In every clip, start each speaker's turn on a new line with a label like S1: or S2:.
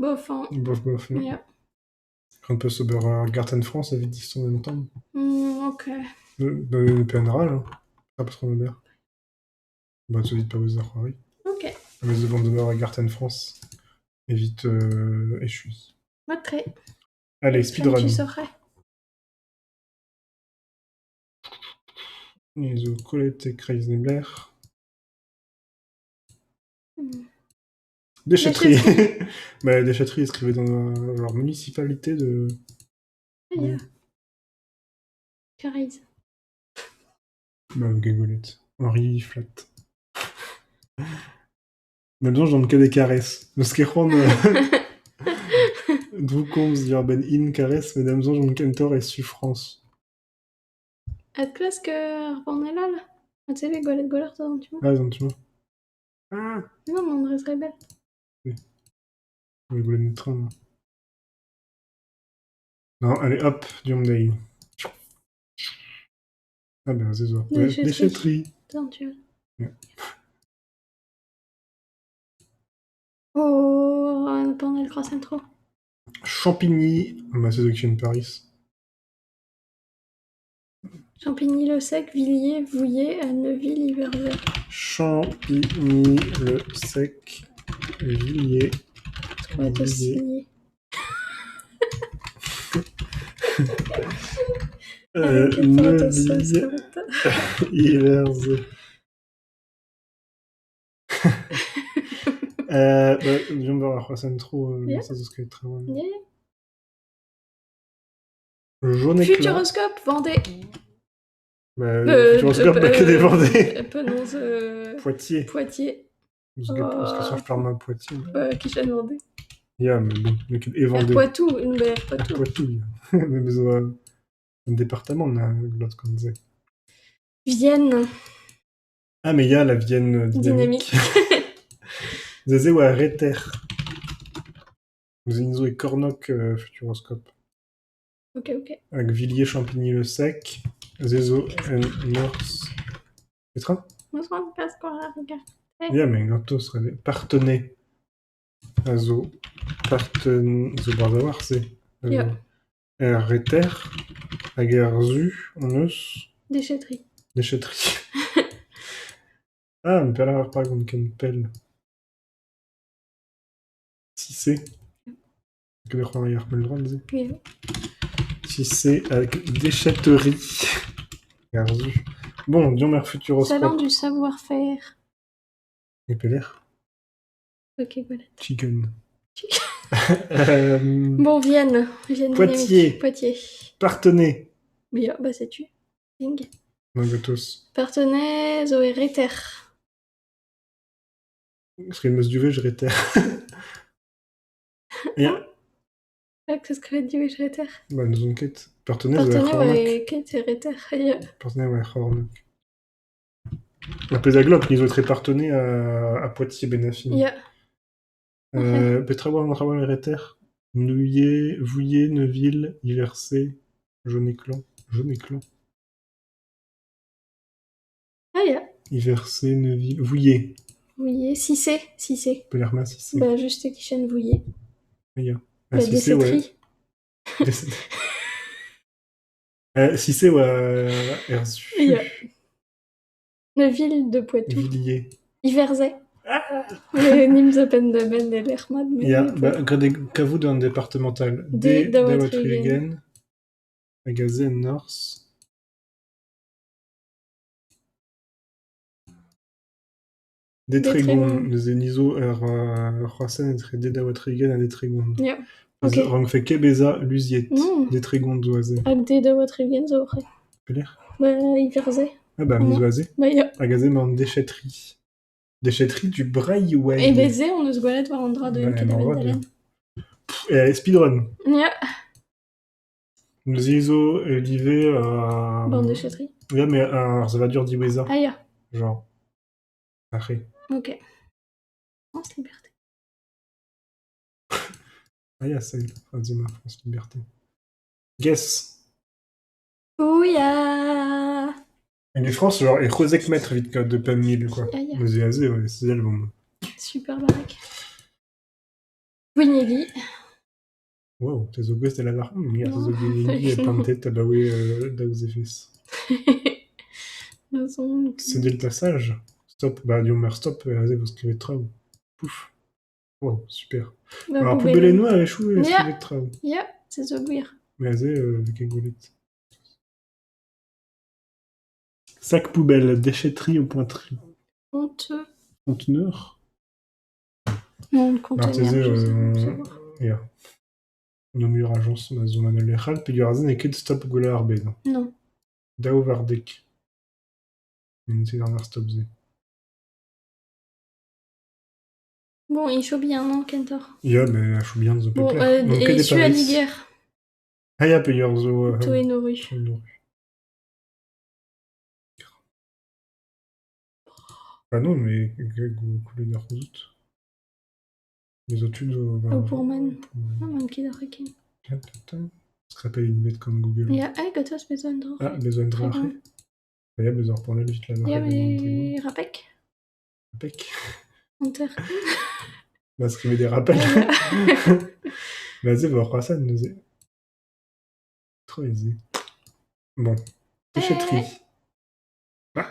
S1: Bof, hein.
S2: Bof.
S1: Ja.
S2: Un peu so Garten France, ça vit son longtemps.
S1: Ok.
S2: De PNRA, là. Ah, pas trop ma mère. Bah, ça vite pas vous Harari.
S1: Ok.
S2: Mais de demeure Garten France. Évite échui.
S1: Ok.
S2: Allez,
S1: Comme tu
S2: speedrun.
S1: saurais.
S2: Iso Colette et Kreisnebler. Déchetterie. Bah, déchetterie inscrivée dans leur municipalité de.
S1: Ja. Carise.
S2: Bah, Gagolette. Henri Flat. Maintenant, j'en que des caresses. Parce que D'où comes ben in caresses, mesdames, j'en kentor et France.
S1: Het klaske Arbanelal. Het is weer Golet Golart dan, tu vois.
S2: Ah, gentiment. Ah!
S1: Non, mais André serait belle.
S2: Oui. On voulait une train. Non, allez, hop, Hyundai. Ah ben, c'est ça. Ouais, déchetterie.
S1: Attends, tu vois.
S2: Ouais.
S1: Oh, pendant le croissant trop.
S2: Champigny. Bah, c'est de Paris.
S1: Champigny-le-Sec, Villiers, Vouillé, à Neuville-Iverzay.
S2: Champigny-le-Sec. Villiers.
S1: On va te signer.
S2: Neuville. Iverzay. Viens voir la croissant trop. Ça, c'est ce qui est très bon. Jaune éclat.
S1: Futuroscope, Vendée.
S2: Bah, Futuroscope, bah, que des Vendée.
S1: Penonce.
S2: Poitiers.
S1: Poitiers.
S2: Parce que ça, je parle mal Poitiers.
S1: Qui chante Vendée.
S2: Yeah, mais bon, et Vendée.
S1: Poitou, une belle Poitou.
S2: Poitou, mais besoin un département, on a l'autre qu'on disait.
S1: Vienne.
S2: Ah, mais il y a la Vienne dynamique. Zézé ou Réter. Zinzo et Cornoc Futuroscope.
S1: Ok.
S2: Avec Villiers, Champigny-le-Sec. Zézo et Norse. Petra? Yeah, mais Ganto serait Partenay. Azo. Zo Bardavoir, c'est. Réter. Agerzu. Onus.
S1: Déchetterie.
S2: Ah, mais pas là, par contre, qu'une pelle. Si c'est. Que les rois hier me le droit de dire. Si c'est avec déchetterie. Garzu. Bon, Dion Mère Futuroscope.
S1: Salon du savoir-faire.
S2: Et Peller.
S1: Ok, voilà.
S2: Chicken.
S1: Bon, Vienne.
S2: Poitiers. Partenay.
S1: Bien, bah c'est tu. Ding.
S2: Magatos.
S1: Partenay, Zoé Réter.
S2: Parce qu'il me du V, je Réter.
S1: Qu'est-ce que du V, je Réter?
S2: Bah, nous avons Kate. Partenay,
S1: ouais, Kate et Réter.
S2: Partenay, ouais, Hornock. La Pédagloc, nous autres partenay à Poitiers-Bénafine. Petra, Montravois et Réter. Nouillet, Vouillé, Neuville, Iversay, Jaune-Éclan. Iversay, Neuville, Vouillé. Cissé. Pelerma, Cissé.
S1: Bah, juste qui chaîne Vouillé.
S2: Cissé, ouais. Cissé, ouais. Erzu.
S1: Neuville de Poitou.
S2: Villiers.
S1: Iverzay. Les Nims Open de Ben et l'Hermad.
S2: Cavou dans le départemental.
S1: D. Dawatrigen.
S2: Agazé, Norse. Détrégon, les Eniso, Roassen et Dawatrigen à Détrégon. On fait Kebeza, Lusiet. Détrégon, Zoazé.
S1: Agde Dawatrigen, Zoazé.
S2: Peler?
S1: Bah, Iverzay.
S2: Ah bah, Misoazé.
S1: Bah, ya.
S2: Agazé, mais en déchetterie. Déchetterie du Braille-Way.
S1: Et baiser, on nous squalette voir Andra de Kedavendalen.
S2: Et speedrun.
S1: Ya.
S2: Nous iso, Livé,
S1: Bon, déchetterie.
S2: Ja, mais ça va dur d'Iweza.
S1: Ah, ya.
S2: Genre. Après.
S1: Ok. France Liberté.
S2: Ah, ya, c'est France Liberté. Guess.
S1: Ouya.
S2: Et les France, genre, et Rosek Maître vite que de Pam 1000, quoi.
S1: Ah, ya.
S2: Mais ouais, c'est elle, bon.
S1: Super baraque. Winigui.
S2: Wow, te zo gwez de la var. Ya, te
S1: Non,
S2: zo gwinigi e pantet abaoe daouz efez. C'est dès le passage. Stop, bah dion mer stop, aze vo skrivet traoù. Pouf. Wow, super.
S1: Bah,
S2: Alors,
S1: poubelle.
S2: poubelle noa e chou e
S1: Ya.
S2: skrivet traoù.
S1: Ya, c'est zo gwir.
S2: Mais aze, vek e gwelet. Sac poubelle, déchetterie au pointerie.
S1: Honteux.
S2: Conteneur.
S1: Non, contenir, je sais pas. C'est bon.
S2: Ja. No mur agence ma zo manel echal, pe gurazen e ket stop gola ar bed.
S1: Non.
S2: Dao var dek. Une c'est dans stop ze.
S1: Bon, il chaud bien, non, Kentor?
S2: Ya, mais a chou bien zo
S1: Bon,
S2: pepler. Donc,
S1: et
S2: ket e
S1: su à
S2: Paris.
S1: liguer.
S2: Ah, ya, pe yor zo...
S1: Toi et Noru.
S2: Ah non, mais coulé d'ar rozout. Les autres
S1: Au pourmen. Ah, man ket ar reken.
S2: Se rappelle une bête comme Google.
S1: Ya, gotos besoin de
S2: Ah, besoin de
S1: Très
S2: rare.
S1: bon.
S2: Ya, besoin pour la vite la
S1: Ya,
S2: marre.
S1: mais rapek.
S2: Pec.
S1: Hunter.
S2: Bah, scrivez des rappels. Vas-y, voir quoi ça nous est. Trop aisé. Bon. Déchetterie. Ah,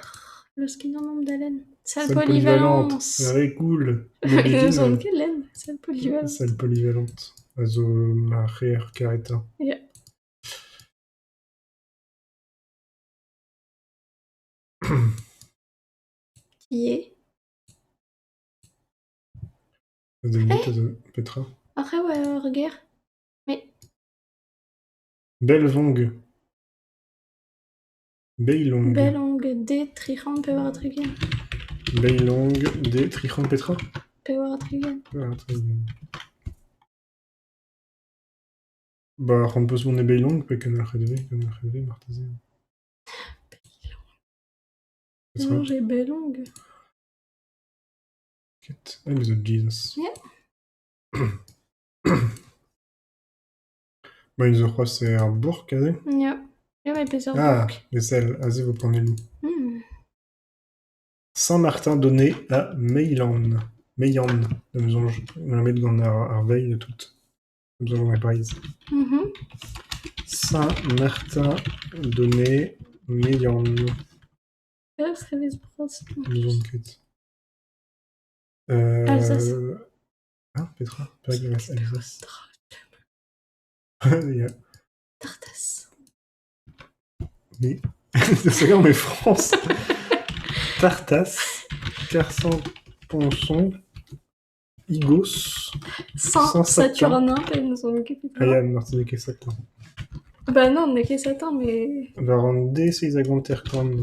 S1: Le skin en nombre d'haleine. Salle
S2: salle
S1: polyvalente.
S2: Très cool.
S1: Ils nous ont quelle laine? Salle polyvalente.
S2: Salle polyvalente. Also, ma rare careta.
S1: Ya. Qui est?
S2: Vous avez une Petra.
S1: Après, ouais, regarde. Mais.
S2: Belvong. Beilong.
S1: Belong, D, Trichon, Pewar Trigen.
S2: Beilong, D, Trichon Petra.
S1: Pewar Trigen.
S2: Bah, on peut se demander Beilong, peut qu'on a redoué, Martezé.
S1: Non, j'ai Belong.
S2: Ah, mais c'est Jesus.
S1: Yeah.
S2: Bah, ils croient c'est un bourg, allez.
S1: Ja. Ja, mais plusieurs
S2: Ah,
S1: bourgs.
S2: les selles, allez, vous prenez loup.
S1: Hmm.
S2: Saint-Martin donné à Meylan. Meyan. On va mettre dans la veille toute. Comme ça, j'en ai pas ici. Saint-Martin donné Meyan.
S1: Ja, schrijf eens brood.
S2: Nous enquête.
S1: Alsace.
S2: Ah, Petra. Perglas, Alsace. Yeah.
S1: Tartas.
S2: Mais. C'est quand mais France. Tartas. Carsan Ponson. Igos.
S1: Saturnin, nous ont
S2: Ah, ja, Martinique et Satin.
S1: Bah non, on est que Satin, mais.
S2: Varandé, c'est Agontercon.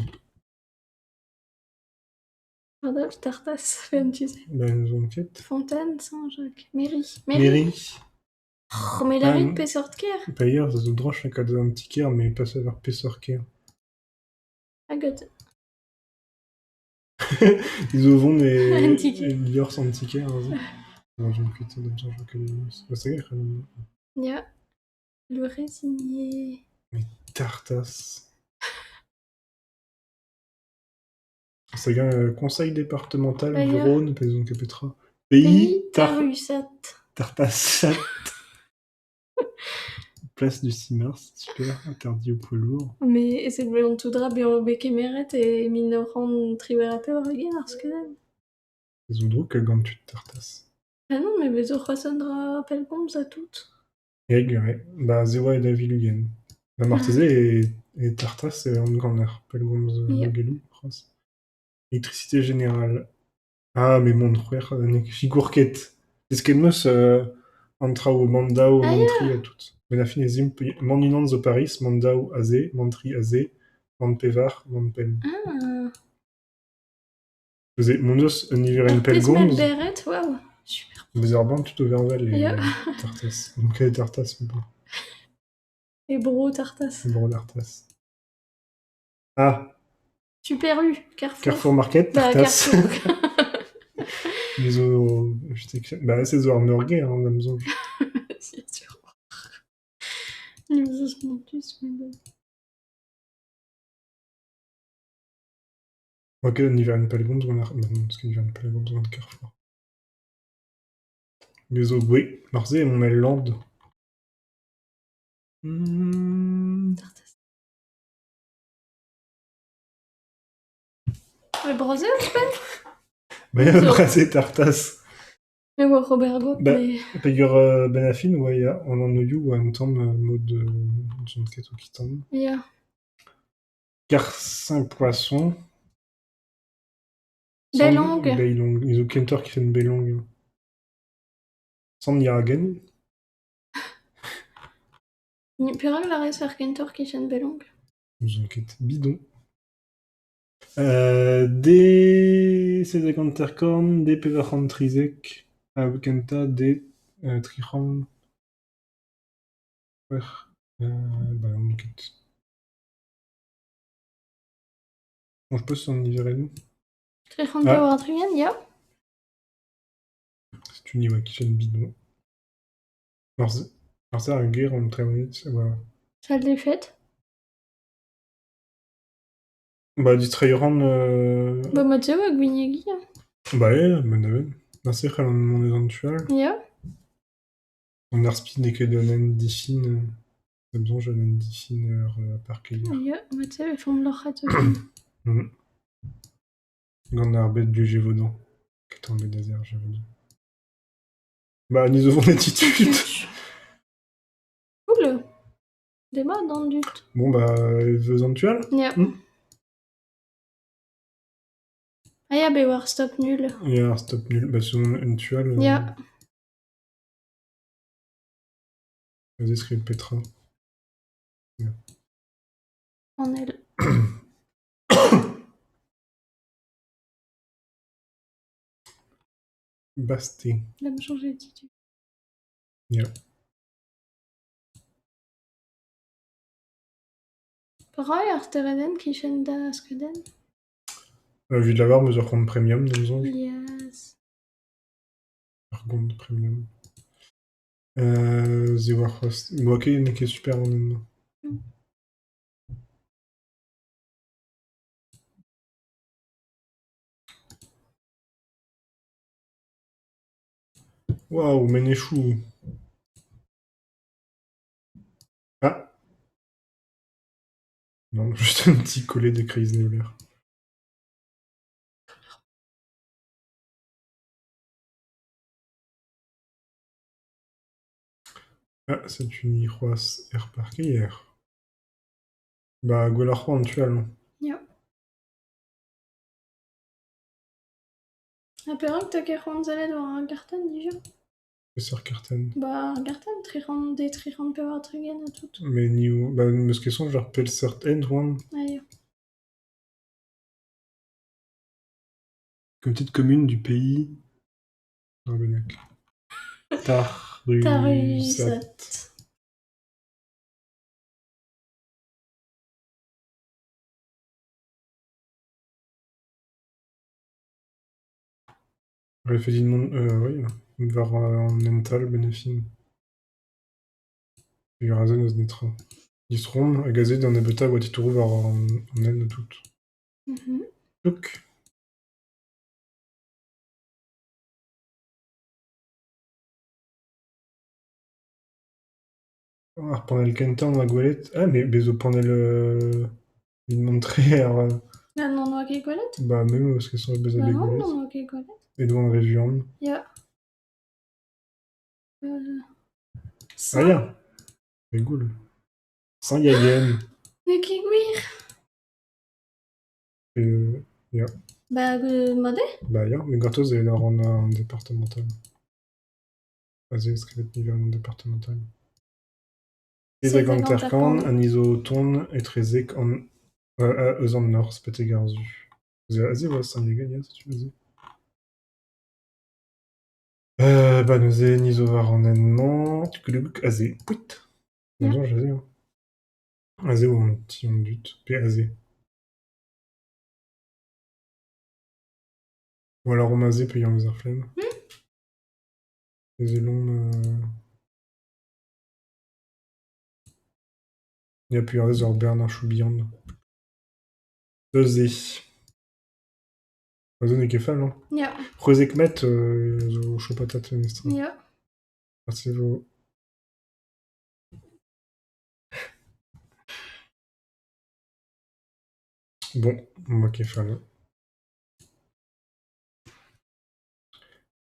S1: Adolphe, Tartas, FM, tu sais.
S2: Ben, nous enquête.
S1: Fontaine, Saint-Jacques. Mairie.
S2: Mairie.
S1: Oh, mais la rue de Pessortker.
S2: D'ailleurs, ça se droche à cadre un petit cœur, mais pas savoir Pessortker.
S1: Ah, God.
S2: Ils vont et
S1: Antiquaire.
S2: Liors Antiquaire. Non, je me quitte de genre que c'est vrai.
S1: Ja. Le résigné.
S2: Mais Tartas. C'est un conseil départemental du Rhône, Paison Capetra. Pays
S1: Tarusat.
S2: Tartasat. Place du 6 mars, super, interdit aux poids lourds.
S1: Mais c'est le tout drap bien Bekemeret et Minoran Triverate Oregon, Arskeden.
S2: Ils ont drôle que quand tu te tartas.
S1: Ah non, mais Bezo Croissandra Pelgoms à toutes.
S2: Et ouais, bah Zewa et David Lugen. La Martezé et Tartas, c'est en grandeur. Pelgoms Lugelou, France. Électricité générale. Ah, mais mon frère, Figourquette. Est-ce qu'elle me entra au Mandao, Mantri à toutes. Mais la fin est Mandinans de Paris, Mandao Azé, Mantri Azé, Mandpevar, Mandpel.
S1: Ah.
S2: Vous avez mon os, Niveren Pelgoms.
S1: Beret, waouh, super.
S2: Vous avez tout ouvert les Tartas. Donc, les Tartas, ou pas.
S1: Et Bro Tartas.
S2: Bro Tartas. Ah.
S1: Super U, Carrefour.
S2: Carrefour Market, Tartas.
S1: Bah, Carrefour.
S2: Bah, c'est Zoar Norgay, hein, la maison.
S1: C'est sûr. Nous osons plus, mais bon.
S2: Ok, Niveren Pelgoms, on a. Non, parce que Niveren Pelgoms, on a Carrefour. Les Ogwe. Marseille, on met Land.
S1: Tartas. Le brasé,
S2: Bah,
S1: Zo.
S2: Brasé, Tartas.
S1: Mais ouais, Robergo,
S2: Bah,
S1: mais...
S2: Pegur Benafin, ouais, ja. On en a eu, ouais, un temps, mode John Keto Kitan.
S1: Ja.
S2: Carcin Poisson.
S1: Belong.
S2: Beilong. Ils ont Kentor qui fait une Beilong. Sans Yaragen.
S1: Purang la res ar kentor kichen belong.
S2: Ils ont quête bidon. Des Sedekanterkorn, des Peverhand Trizek, Kenta, des Triham. Ouais. Bah, on quête. Bon, je pose son Niveren.
S1: Trichon
S2: Ah.
S1: pevar trigen, ja.
S2: C'est une Iwa Kitchen bidon. Marseille a une guerre en très honnête. Voilà.
S1: Salle des fêtes.
S2: Bah, distrairan.
S1: Bah, Matteo ak Gwignegi.
S2: Bah, ja, men daven. Marseille a mon éventuel.
S1: Ja.
S2: On a speed et que donen diffine. Comme ça, je donne diffine par cueillir.
S1: Ja, Matteo e font leur hat aussi.
S2: Gant ar bet du Gévaudan. Ket an bet d'azer Gévaudan. Bah, ni zo vont attitude.
S1: Oule. Des modes dans le dut.
S2: Bon, bah, éventuel.
S1: Ja. Ah ja, be war stop nul.
S2: Il y a un stop nul. Bah, c'est un tual.
S1: Ja.
S2: Vas-y, Skrill Petra. Ja.
S1: En elle.
S2: Basté.
S1: Elle me changer d'attitude.
S2: Ja.
S1: Pareil, ar tereden kichen da skeden.
S2: Vu de l'avoir, mesure compte premium, disons.
S1: Yes.
S2: Par contre, premium. Zewar Frost. Bon, ok, il est super honnêtement. Waouh, Ménéchou. Ah. Non, juste un petit collet de Chris Nebler. Ah, c'est une Iroas Air Park hier. Bah, Golarro en tual.
S1: Ja. A perak ta ket c'hoant war ar garten dija.
S2: Sur Carten.
S1: Bah, ar garten, trichant pevar trugen a tout.
S2: Mais niveau. Bah, meus question, je rappelle certain, one.
S1: Ah ja.
S2: Comme petite commune du pays. Argonac. Tarusat.
S1: Tarusat.
S2: Réfédine monde. Oui. Var en mental, bénéfine. Et razen os netra. Disrom, agazé dans des beta, watitourou var en en tout. Donc. Ah, pendant le Kentan, la goélette. Ah, mais bezo pendant le. Il montrait.
S1: Ah non, oa ket gwelet?
S2: Bah, même parce que sont les bezo
S1: Bah
S2: des
S1: non,
S2: goélettes.
S1: non oa ket gwelet.
S2: Et devant le région.
S1: Ja.
S2: Ah, ya. Rigole. Sans Yagen.
S1: Ne ket gwir.
S2: Ya.
S1: Bah, mode?
S2: Bah, ya. Mais Gratos est dans un départemental. Vas-y, est-ce qu'il est niveau en départemental? Ezek an terkan, an iso tourne et trezek en eus an nord, spet egarzu. Vas-y, ouais, sans Yagen, si tu veux. Bah, nous avons nizo var en ennement. Tu peux le book azé. Pouit. Non, j'ai azé. Azé ou un petit on dut. P azé. Ou alors on azé payant les arflemmes. Les élons. Il y a plusieurs des Bernard Choubiand. Eusé. Oiseau n'est qu'effal, non?
S1: Ja.
S2: Rozekmet, zo chopatat fenestra.
S1: Ja.
S2: C'est beau. Bon, ok, fan.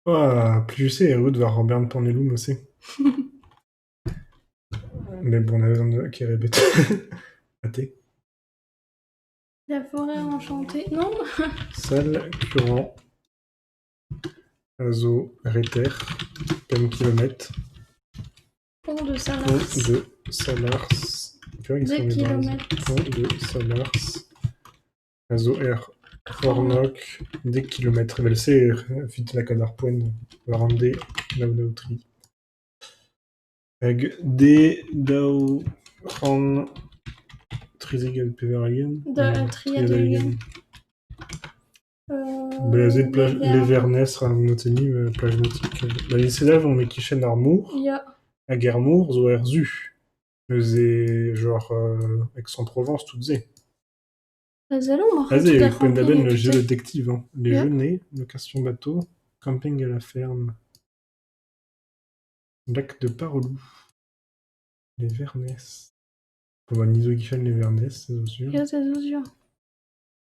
S2: Ah, plus je sais, Rude va Robert Porneloum aussi. Mais bon, on avait besoin de qui répète. Athée.
S1: La forêt enchantée. Non.
S2: Salle, Curant, Azo, Réter, Pem Kilomètre,
S1: Pont de
S2: Pont
S1: Salars.
S2: de Salars. Tu vois, ils sont
S1: 2
S2: les bras.
S1: kilomètres.
S2: Pont de Salars. Azo R. Fornoc, des kilomètres. Elle sait, vite la cadar point, Varandé, Naunautri. Ag, D, Dao, Ran, Trizigal, Peveragen.
S1: Triadagen.
S2: Blazé, plage, Leverness, Ramoteni, plage nautique. Les célèbres, on met Kishen Armour.
S1: Ja.
S2: À Guermour, zo er zu. Eus genre, Aix-en-Provence, toutes zé. Vas-y, avec Pendaben, le jeu détective, hein. Les Genêts, location bateau, camping à la ferme. Lac de Parolou. Les Vernès. Bon, bah, Niso Guichel, les Vernès, c'est sûr.
S1: Ja, c'est sûr.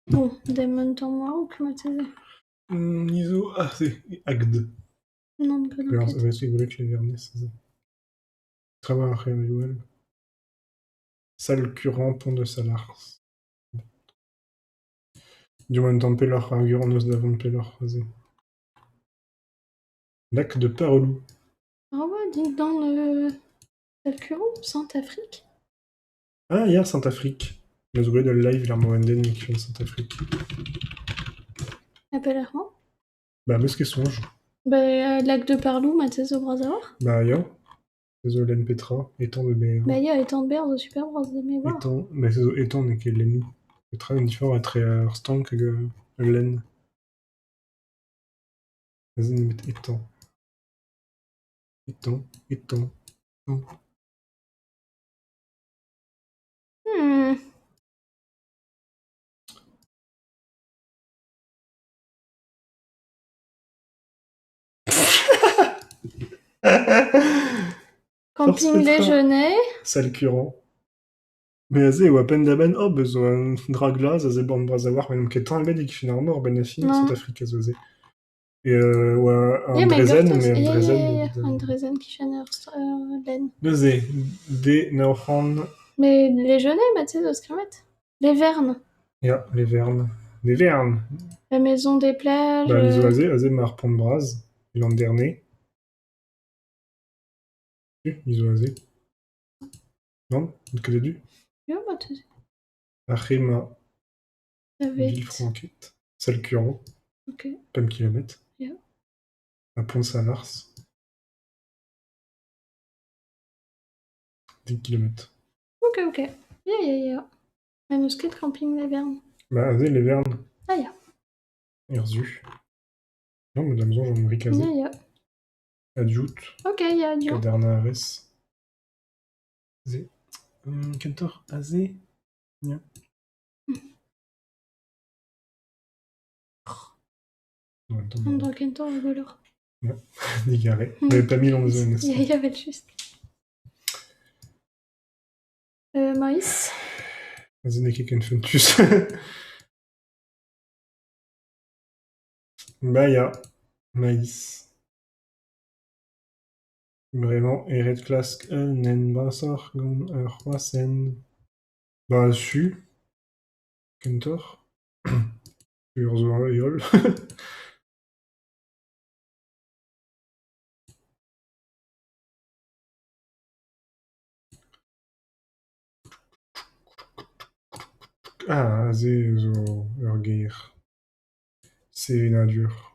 S1: Bon, des montants Maroc, mais c'est ça.
S2: Niso, ah, c'est Agde.
S1: Non, pas non.
S2: Ça va être rigolo que les Vernès, c'est ça. Travail à Réouel. Salle Curant, pont de Salars. Du moins, temps Pellor, à Guernos d'avant Pellor, vas-y. Lac de Parolou.
S1: Ah ouais, dis dans le Curon, Sainte-Afrique.
S2: Ah, il y a Saint-Afrique. Le jouet de live, l'Armorenden, qui fait Saint-Afrique.
S1: Apparemment.
S2: Bah, mais ce qu'ils songe.
S1: Bah, lac de Parlou, Mathias au Brazzavard.
S2: Bah, ya. Désolé, Petra. Étang de BR.
S1: Bah, ya, étant de Berre, de Super Bros, mais voilà.
S2: Étang. Bah, c'est étang, mais qu'elle est nous. Petra est différent, elle est très stank que Len. Vas-y, nous mettre étang. Étang, étang, étang.
S1: Camping déjeuner.
S2: Salle Curant. Mais vas-y, ou à peine d'aben, oh, besoin dragla, ça c'est bon Brazzavard, mais donc étant un bed et qui finit en mort, ben affi, Saint-Afrique, ça c'est. Et ouais, un Drezen, mais un Drezen.
S1: Un Drezen qui fait Len.
S2: Vas-y, des Neofan.
S1: Mais les genêts, Mathias de Scrimet. Les Vernes.
S2: Ja, les Vernes. Les Vernes.
S1: La maison des plages.
S2: Bah, les oisés, Azé, Pont de Braz, l'an dernier. Les oisés. Non, que du.
S1: Ja, Mathias.
S2: Achema.
S1: Avec.
S2: Villefranquette. Salle Curant.
S1: Ok.
S2: Pem kilomètre.
S1: Ja.
S2: À Pont-Salars. 10 kilomètres.
S1: Ok, ok. Ja. Manuscrit camping les Vernes.
S2: Bah, Azé, les Vernes.
S1: Ah, ja.
S2: Erzu. Non, mais Damson, Jean-Marie Cazé.
S1: Ja.
S2: Adjout.
S1: Ok, ja, adjout.
S2: Caderna Ares. Azé. Kentor, Azé. Ja.
S1: Andra Kentor, rigoleur.
S2: Ja, Digaré. On n'avait pas mis dans le zone.
S1: Il y avait juste. Maïs.
S2: Vas-y, n'est qu'un funtus. Maya. Maïs. Vraiment, Eret Klask, Nen Brassar, Gon, Roasen. Bah, Su. Kentor. Urzo Eol. Ah, Azé, Zo, Urgeir. C'est Nadur.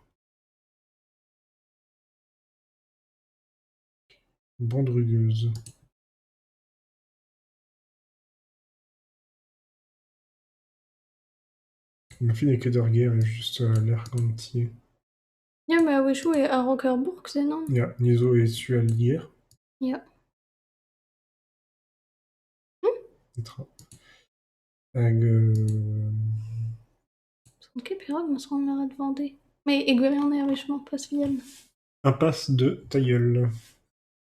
S2: Bande rugueuse. Ma fille n'est que d'Urgeir, elle est juste l'air gantier.
S1: Ja, mais Wishou est à Rockerbourg, c'est non?
S2: Ja, Niso et Su à lire.
S1: Ja.
S2: Ag.
S1: Ok, pirate, on se rend l'arrêt de Vendée. Mais Aiguillon est richement pas Vienne.
S2: Impasse de Tailleul.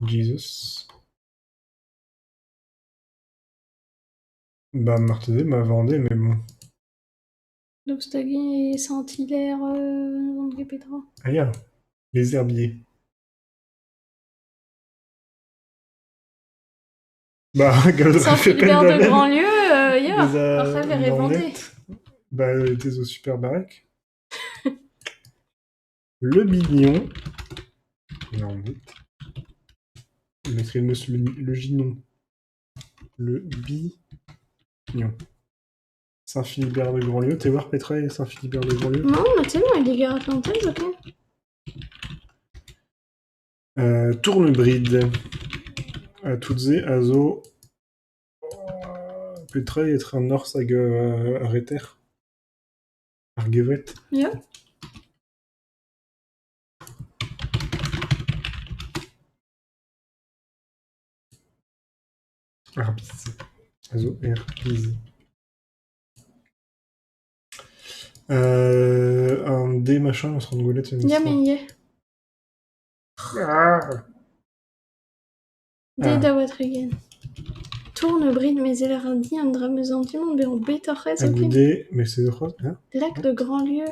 S2: Jesus. Bah, Martezé m'a vendé, mais bon.
S1: Lobstagui et Saint-Hilaire, André Pétra.
S2: Ah, yeah. Les herbiers. Bah, regarde, fait peine
S1: Saint-Philibert de
S2: d'haleine.
S1: Grandlieu,
S2: Les
S1: après verrez vendé.
S2: Mornette. Bah, t'es au super baraque. Le Bignon. Non, je mettrai le Ginon. Le Bignon. Saint-Philibert de Grandlieu. T'es voir Petra et Saint-Philibert de Grandlieu?
S1: Non, mais c'est bon, il est gare Atlantaise, ok.
S2: Tournebride. Tutze, Azo. Petra et un Norse hag Retter. Argevet.
S1: Ja.
S2: Arbiz. Azo, Arbiz. Un D machin, on se rend golette, c'est une
S1: Ja,
S2: histoire.
S1: men je.
S2: Ah.
S1: Det der wat igen. Tournebride, mais elle a dit un drame sentiment, mais on bétorrait, ok.
S2: Agoudé, mais c'est de quoi hein?
S1: Lac de Grandlieu.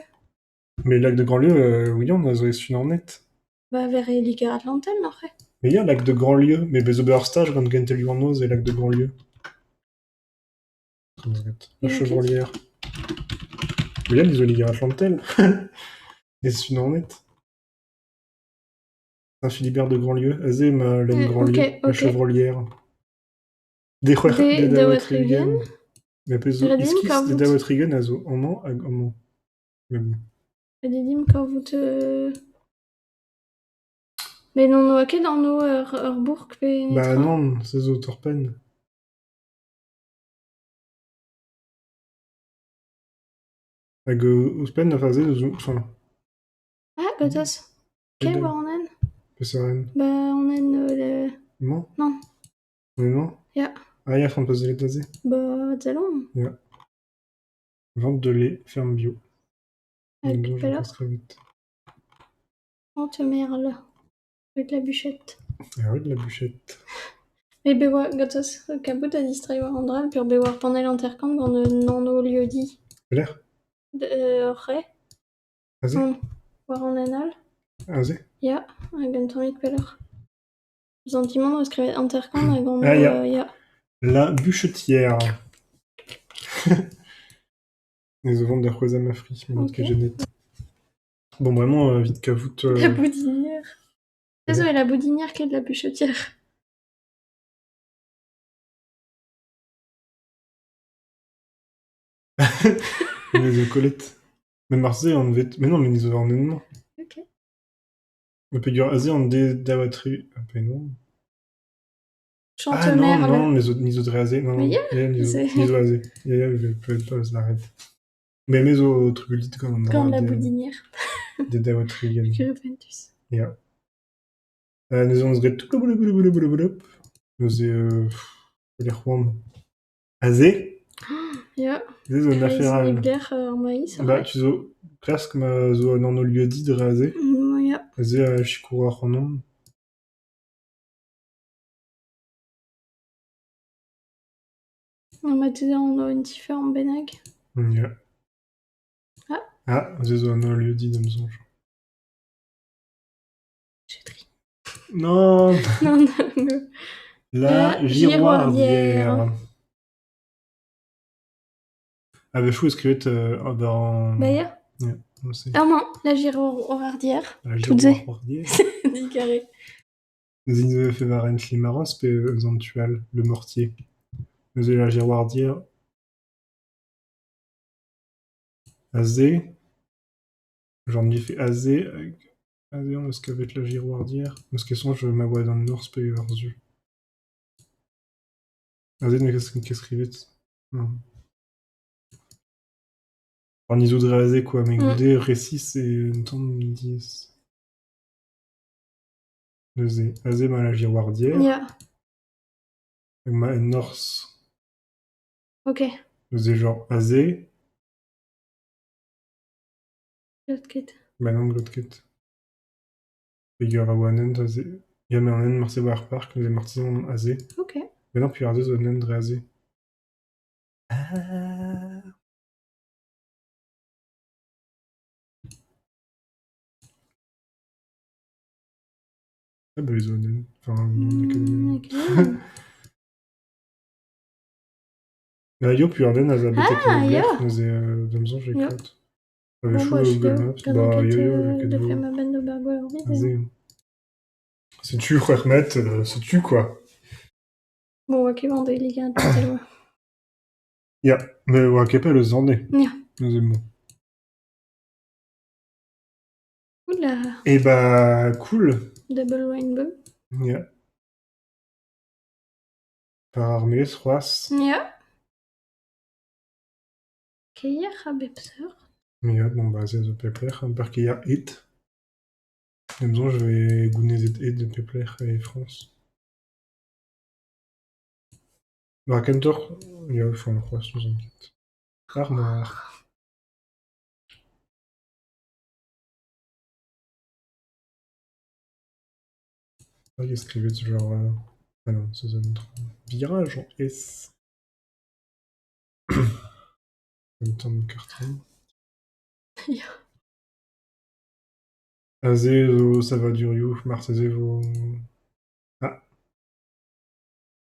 S2: Mais lac de Grandlieu, oui, on a joué sur en net.
S1: Bah, vers Liga Atlantel, après.
S2: Mais il y a lac de Grandlieu, mais Bezobersta, quand Gentel et lac de Grandlieu. La chevrolière. Mais là, les Liga Atlantel. Et c'est en net. Saint-Philibert de Grandlieu. Azé, ma laine Grandlieu.
S1: Ok,
S2: La
S1: ok.
S2: chevrolière. Des
S1: Dawatrigen.
S2: Mais peso
S1: Radim,
S2: iskis
S1: quand
S2: de
S1: vous...
S2: Dawatrigen azo. Oman. Mais bon.
S1: Radim, quand vous te... Mais non, no, ok, dans nos Urbourg,
S2: Bah
S1: Penetra.
S2: non, c'est zo Torpen. Hag Ouspen a faze enfin.
S1: Ah, gotos. Ok, voir on en.
S2: Pesaren.
S1: Bah, on en le...
S2: Non?
S1: Non.
S2: Non?
S1: Ja.
S2: Ah, ja, van Puzzle Tazé.
S1: Bah, talon.
S2: Ja. Vente de lait, ferme bio.
S1: Avec
S2: Donc, je
S1: Peller.
S2: passe très vite.
S1: Hante merle. Avec la bûchette.
S2: Ah oui, de la bûchette.
S1: Et bewa gotos kabut a distrait war andral pur bewar panel intercamp gant non o lieu dit.
S2: L'air?
S1: Re.
S2: Azé?
S1: War an anal.
S2: Azé?
S1: Ja, hag an tammig peller. Sentiment o skrivet intercamp hag an
S2: Ah,
S1: o,
S2: ja. La bûchetière. Les ventes d'Arcosa Mafri, mon autre
S1: Ok.
S2: que j'ai net. Bon, vraiment, vite qu'avout.
S1: La boudinière. Désolé, la boudinière qui est de la bûchetière.
S2: Les Colette. Mais Marseille, on devait. Mais non, mais ils ont non.
S1: Ok.
S2: On peut dire Azé, on dé Dawatri. Ah, ben non.
S1: Chante
S2: Ah non,
S1: merle.
S2: non, les autres Azé. Non,
S1: Mais
S2: non.
S1: c'est-
S2: Niso Azé. Je peux pas, je l'arrête. Mais mes autres trucs, quand on
S1: Quand
S2: aura
S1: la boudinière.
S2: des Dawatri.
S1: Juventus.
S2: Ja. Nous on serait tout blablabla. Nous les Juan. Azé?
S1: Ja.
S2: Zé zo naferal.
S1: Nibler maïs.
S2: Bah, tu zo presque ma zo non au lieu dit de Azé.
S1: Ja.
S2: Azé à Shikura Ronon.
S1: On m'a dit on a une différente benag.
S2: Ja.
S1: Ah.
S2: Ah, zé zo non au lieu dit de mensonge.
S1: J'ai tri.
S2: Non!
S1: Non, non.
S2: La giroirdière. Avec chou écrivait dans.
S1: Bah, ja.
S2: Ja, on sait.
S1: Ah non, la giroardière.
S2: La
S1: Toutes
S2: giroirdière.
S1: Dit carré.
S2: Nous avons fait Varenne Flimaros, puis Zantual, le mortier. Nous avons la giroirdière. Azé. J'en ai fait Azé. Azé, on est qu'avec la giroirdière. Parce que sinon, je m'avoue dans le Nord, c'est pas yeux. Azé, mais qu'est-ce qu'il écrivait? Non. En isoudré Azé, quoi. Mais goudé, récit, c'est une tombe de 10. Azé. Azé, ma la giroirdière.
S1: Ja.
S2: Ma Norse.
S1: Ok.
S2: Nous avons genre Azé.
S1: L'autre quête.
S2: Bah non, l'autre quête. Figure à Wanen, Azé. Ja, men en mar se war park, nous martizan aze.
S1: Ok.
S2: Maintenant, puis ar deus an en dre aze. Ah. Ah bah, les zo an en. Enfin,
S1: Ok.
S2: Bah, yo, puis ar den az a betek
S1: Ah,
S2: Nebler,
S1: ya.
S2: neuze damzon j'ai
S1: Ya.
S2: kreut.
S1: Bon, bah,
S2: Chou
S1: je
S2: Maps,
S1: vais
S2: bah, yo,
S1: de
S2: vo
S1: faire ma bande de bergois vite.
S2: aze. Se tu, Rehmet, se tu, quoi.
S1: Bon, ok, bon, des ligas, totalement.
S2: Ja, mais oa kepel eus an e.
S1: Ya.
S2: Neuze mo.
S1: Oula.
S2: Et bah, cool.
S1: Double rainbow.
S2: Ja. Par ar mez, c'hoaz.
S1: Ya. Keier a bepseur.
S2: Ja, bon, bah, c'est zo pepler. Par qu'il y a it. Damzon, je vais gounezet et de pepler et France. Bah, kentor, ja, enfin, c'hoaz, nous en ket. Armoire. Ah, il y a skrivet genre... Ah non, c'est zone 3. Virage en S. En même temps de carton.
S1: Ya.
S2: Azé, zo, Salvaduriou, Martezé, vo... Ah.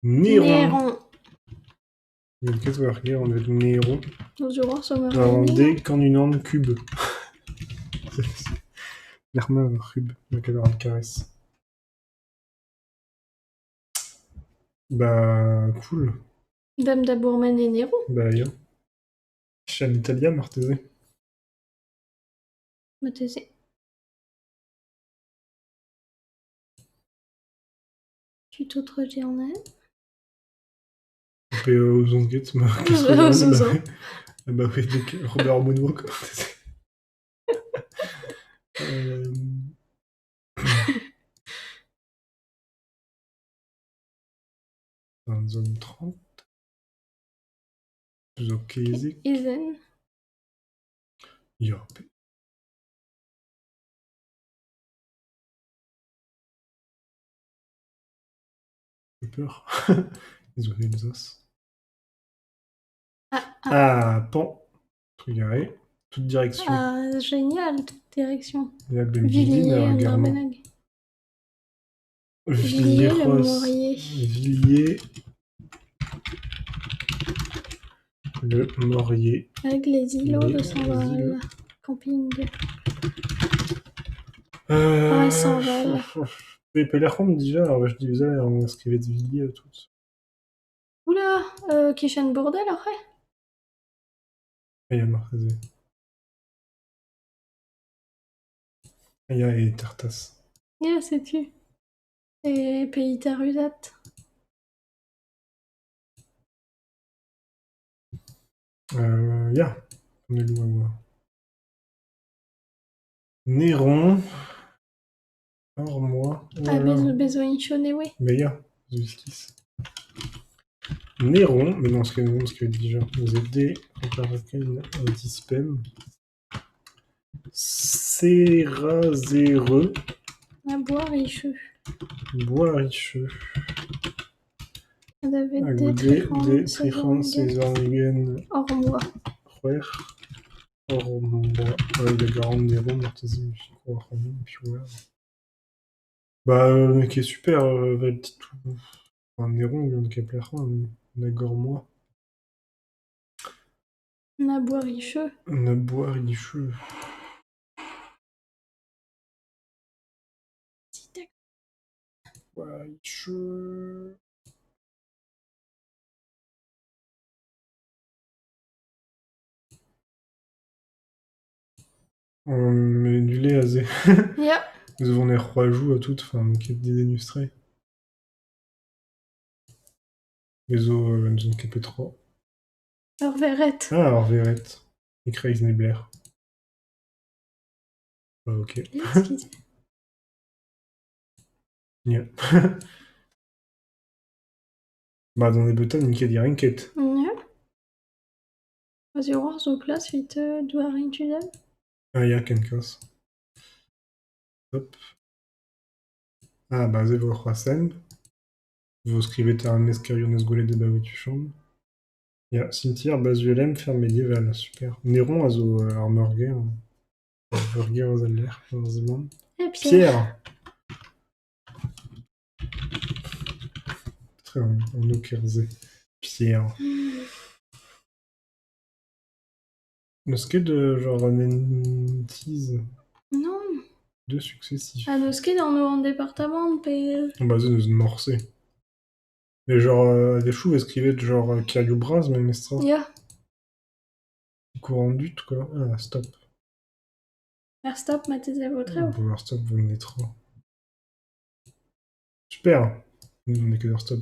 S2: Néron.
S1: Néron.
S2: Il y a une quête warrior, on va Néron.
S1: Nos joueurs sont
S2: En
S1: mariés.
S2: D, qu'en une onde cube. Nerma, cube, donc elle aura une caresse. Bah, cool.
S1: Dame d'Abourman et Néron.
S2: Bah, yo. Chaîne Italia, Martezé.
S1: Matezé. Tuto trajet en air.
S2: Pe Zonget, ma... Qu'est-ce que bah oui, donc Robert Moonwalk. Dans zone 30. Ok,
S1: Izen.
S2: Yo. J'ai peur. Ils ont fait les os. Ah, pan. Truc garé. Toute direction.
S1: Ah, génial, toute direction.
S2: Il y a
S1: Villiers, Underbenag. Villiers, le Maurier.
S2: Villiers. Le Maurier.
S1: Avec les îlots de Saint-Val. Camping. Ouais, Saint-Val.
S2: Pelercom déjà, alors je disais, on inscrivait de Villiers toutes.
S1: Oula, Kishan Bordel après.
S2: Il y a Martezé. Il y a Tartas.
S1: Yeah, sais-tu. Et Pays Tarusat.
S2: Ya. On est loin, moi. Néron. Or, moi.
S1: Ah, besoin de oui.
S2: Mais ya. Justice. Néron. Mais non, ce qu'il y a déjà. Vous aider. Préparation. Dispem. Serrazéreux.
S1: À Bois-Richeux.
S2: Bois-Richeux.
S1: David
S2: Goudé,
S1: des
S2: Trifran, César-Ligen,
S1: Ormois.
S2: Rouer, Ormois. Ouais, il y a Garand, Néron, Martezé, Fico, Ramon, puis ouais. Bah, qui est super, Valtitou. Enfin, Néron, il vient de Kepler, mais on a Gormois.
S1: On a Bois-Richeux.
S2: On a Bois-Richeux. Bois-Richeux. On met du lait azé.
S1: Yeah.
S2: Nous avons les rois joues à toutes, enfin, qui est dénustré. Les os, nous ont capé 3.
S1: Orverette.
S2: Ah, Orverette. Et Kreis Nebler. Ah, ok. Yeah. Bah, dans les bottines, il y a rien quête.
S1: Ja. Vas-y, voir sur place, vite, doit rien tu
S2: Ah, il y a Kenkas. Hop. Ah, basé vo Roassen. Vous scrivete un escariones goulet de baouituchon. Ja, cimetière, base ULM, ferme médiévale. Super. Néron a zo armorger. Armorger aux allaires, heureusement.
S1: Eh,
S2: Pierre. Très en Okerze. Pierre. Est-ce que de genre un tease
S1: Non.
S2: deux successifs.
S1: Ah, de ski dans nos départements, pe...
S2: Basé dans une morcée. Mais genre, des choux écrivaient de genre Kyriou Braz, même ça.
S1: Ja.
S2: Courant dut, quoi. Ah, stop.
S1: Stop, Mathis et votre
S2: Power stop, vous venez trop. Super. Nous, on est que leur stop.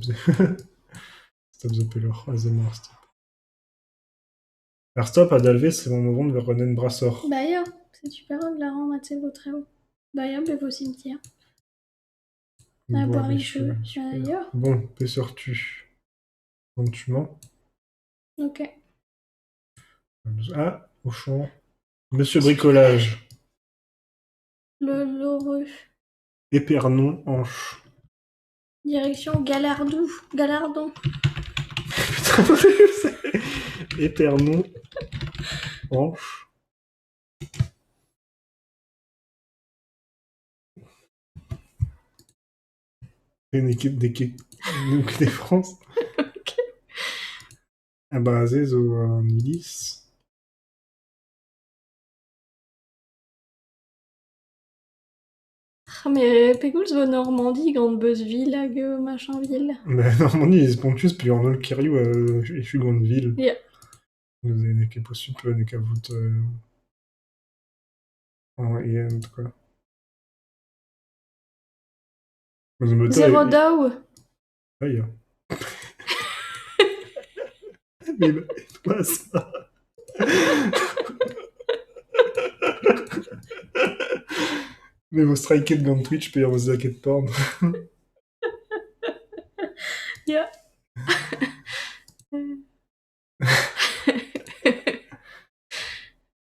S2: Stop the Peller. Azemar stop. Stop à Dalvé, c'est mon moment vers Renan Brassor.
S1: Bah, ja. C'est super, la rend Mathis et votre Bah, ja, beau cimetière. Ah,
S2: Boire
S1: boire
S2: les
S1: les cheveux.
S2: super.
S1: Ja.
S2: Bon, tu. Quand tu mens.
S1: Ok.
S2: Ah, au champ. Monsieur Bricolage.
S1: Le Loreux.
S2: Épernon, hanche.
S1: Direction Galardou. Galardon.
S2: Putain, Épernon, hanche. Une équipe d'équipe de France.
S1: Ok.
S2: Basé au Nilis.
S1: Ah, mais Pégoul's de Normandie, grande Buzzville, machin ville.
S2: Mais Normandie, ils Pontus, puis en Olkiriou, je suis grande ville.
S1: Ja.
S2: Vous avez des qui possible, des cavoutes en EM, quoi.
S1: Zéro Dow.
S2: Aïe. Mais toi, ça. Mais vous strikez de gant Twitch, payez vos zaquets de porn.
S1: Ja.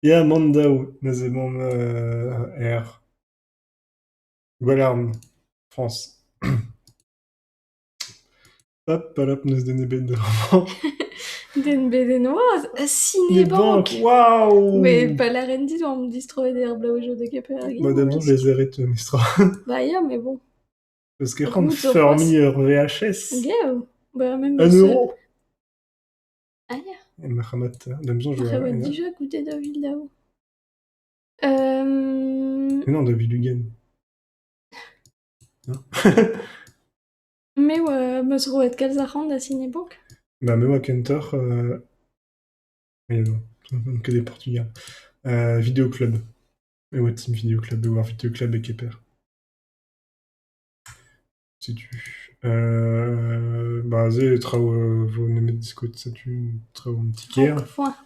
S2: Ja, Mandao, nazemon R. Gualarm, France. Hop, palop, neus den ebet de roman.
S1: Den bédénoise.
S2: Les
S1: Cinébanque.
S2: banques, waouh!
S1: Mais pas la reine dit, on me destroy des herbes là au jeu de Kepergui.
S2: Madame, je les arrête, Mistra.
S1: Bah, ja, mais bon.
S2: Parce que
S1: Route
S2: quand
S1: au
S2: fermier VHS.
S1: Gao. Bah, même
S2: 1 euro.
S1: Ah, ja.
S2: Et Mahamat, Damson, je
S1: J'avais
S2: vais.
S1: déjà goûté David là-haut.
S2: Mais non, David Lugan. Non.
S1: Mais ouais, me se retrouve Calzaran à Cinébanque.
S2: Bah, même à Kentor. Mais non, que des Portugais. Vidéoclub. Et ouais, Team Vidéoclub, ou Vidéoclub et Keper. Si tu. Bah, zé, vous ne mettez disco ça tu trao un petit care.
S1: Point.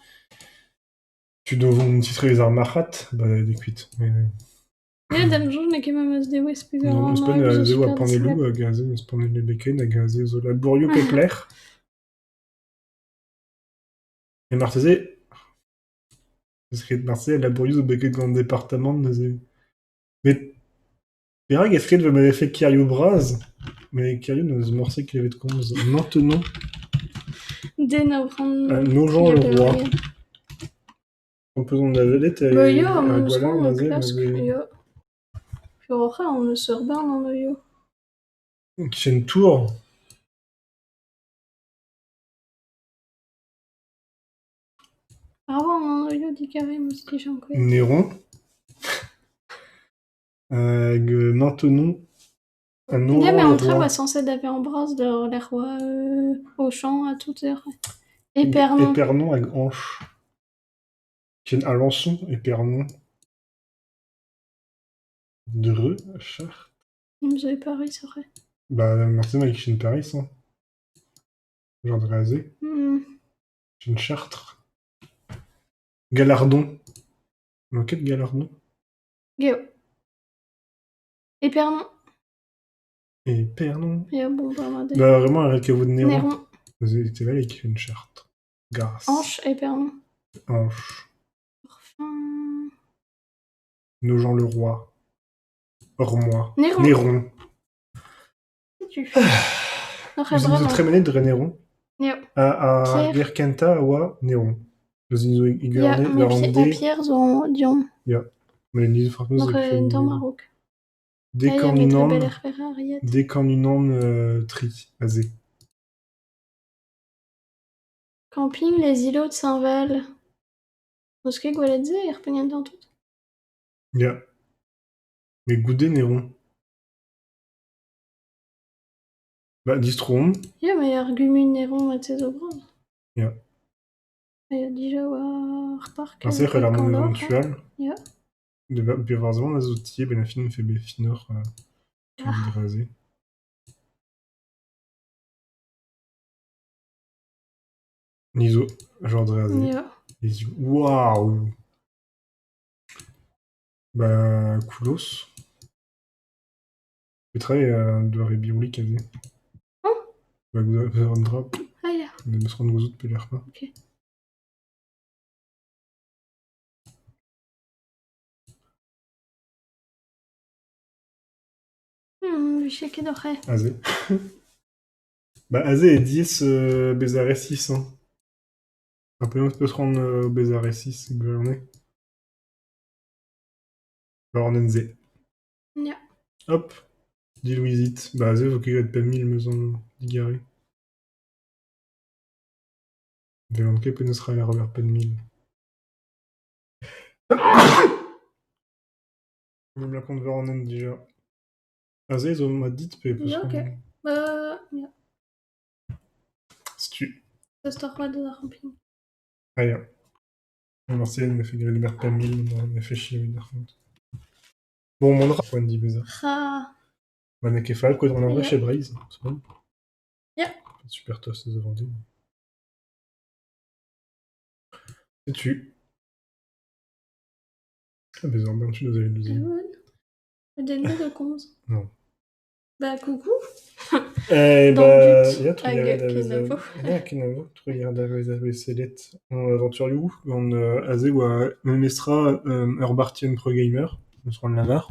S2: Tu dois vous titrer les armes marat, bah, des cuites. Mais.
S1: Ja, dem jour, ne ket ma meus deouez spug
S2: Non,
S1: an
S2: on se peut
S1: oeil, zo
S2: zéo à
S1: super
S2: Panelou,
S1: dislep.
S2: à gazé, on se peut les bacon, à gazé, zo la Bourriou Pepler. Et Marseillais. Parce que Marseille, la Bourriou, au bacon dans le département, mais. Perag, est-ce qu'elle m'avait fait Kyriou Braz? Mais Kyriou nous morceau qu'il avait de cause. Maintenant,
S1: Den a prendre...
S2: Nogent le roi. Composant de la Velette et
S1: Bah, yo,
S2: un
S1: mon
S2: Gualin,
S1: son,
S2: Mazé,
S1: clask,
S2: Mazé.
S1: yo. Puis après, on ne se rebarne en yo.
S2: Chaîne Tour.
S1: Bravo, en yo, di carré, mousti chankoy.
S2: Néron. Maintenon. Un nom.
S1: Ja, mais on trappe censé d'avoir en brasse de les rois au champ à toute heure. Épernon.
S2: Épernon avec hanche. Chaîne Alençon, Épernon. Dreux, Chartres.
S1: Vous avez Paris, c'est vrai.
S2: Bah, Martin avec chaîne Paris, hein. Genre de rasé. Chaîne Chartres. Galardon. L'enquête Galardon.
S1: Géo. Épernon.
S2: Épernon.
S1: Et bon, bah, madé.
S2: Bah, vraiment, avec vous de Néron.
S1: Néron.
S2: Vous étiez là avec une Chartres. Garce.
S1: Hanche, épernon.
S2: Hanche.
S1: Orphin.
S2: Nogent le roi. Ormois.
S1: Néron.
S2: Néron.
S1: tu. Nog
S2: Os
S1: bravo.
S2: tremenet dre Neron.
S1: Ja.
S2: A
S1: Pierre.
S2: ger kenta a oa Neron. Eus inizo
S1: Ja,
S2: igurne
S1: mais
S2: war an
S1: Pierre zo dion.
S2: Ya. Mais inizo fartmeus
S1: Nog un tamm a-raok.
S2: Dekan
S1: met
S2: unan,
S1: bel Ferrariet.
S2: dekan unan tri, a ze.
S1: Camping les îlots de Saint-Val. N'eus ket gwelet ze er peogwent tout.
S2: Ya. Mais goude Neron. Bah, distrom.
S1: Ya, mais ar gumun Neron mat se zo bras.
S2: Ya.
S1: Ya, dija war park.
S2: Ar sec'h ar mont eventual.
S1: Ya.
S2: De bevar zaman a zo tie ben a fin fe bet finor dra ze. Nizo, genre dra ze.
S1: Ya.
S2: Waouh. Bah, koulos. Petra doare bioulik a ze. Bah, gouda an dra.
S1: Ah ya.
S2: Neus ran gozout pelec'h pa.
S1: Ok. Vije ket oc'he.
S2: A ze. Bah, a ze e 10 bez ar E6, hein. Un peu peus ran bez ar E6 gouverné. Alors on NZ.
S1: Ya.
S2: Hop, dilouizit. Bah, ze vo ket gret pem mil meus an digare. Velant ket peus ra ar ver pem mil. Même la compte ver an en dija. A ze zo ma dit pe peus
S1: Ya, ok. Ya.
S2: Stu.
S1: Ça se torra de ar camping.
S2: Ah ya. Marseille m'a fait gret ver pem mil, m'a fait chier avec ar compte. Bon, mon dra point di beza.
S1: Ah.
S2: Bah, ne ket fall kout an an
S1: Ya.
S2: chez Breiz. C'est bon.
S1: Ya.
S2: Super toast de vendue. Et tu. Ah, mais en ben, tu nous avais le deuxième.
S1: Den de komz.
S2: Non.
S1: Bah, coucou.
S2: Eh
S1: Dans
S2: bah,
S1: le but.
S2: ya, tu
S1: Hag
S2: regardes
S1: Kenavo.
S2: Ya, Kenavo, tu regardes a selet an aventurioù, gant a ze oa memestra ur bartien pro gamer, eus ran lavar.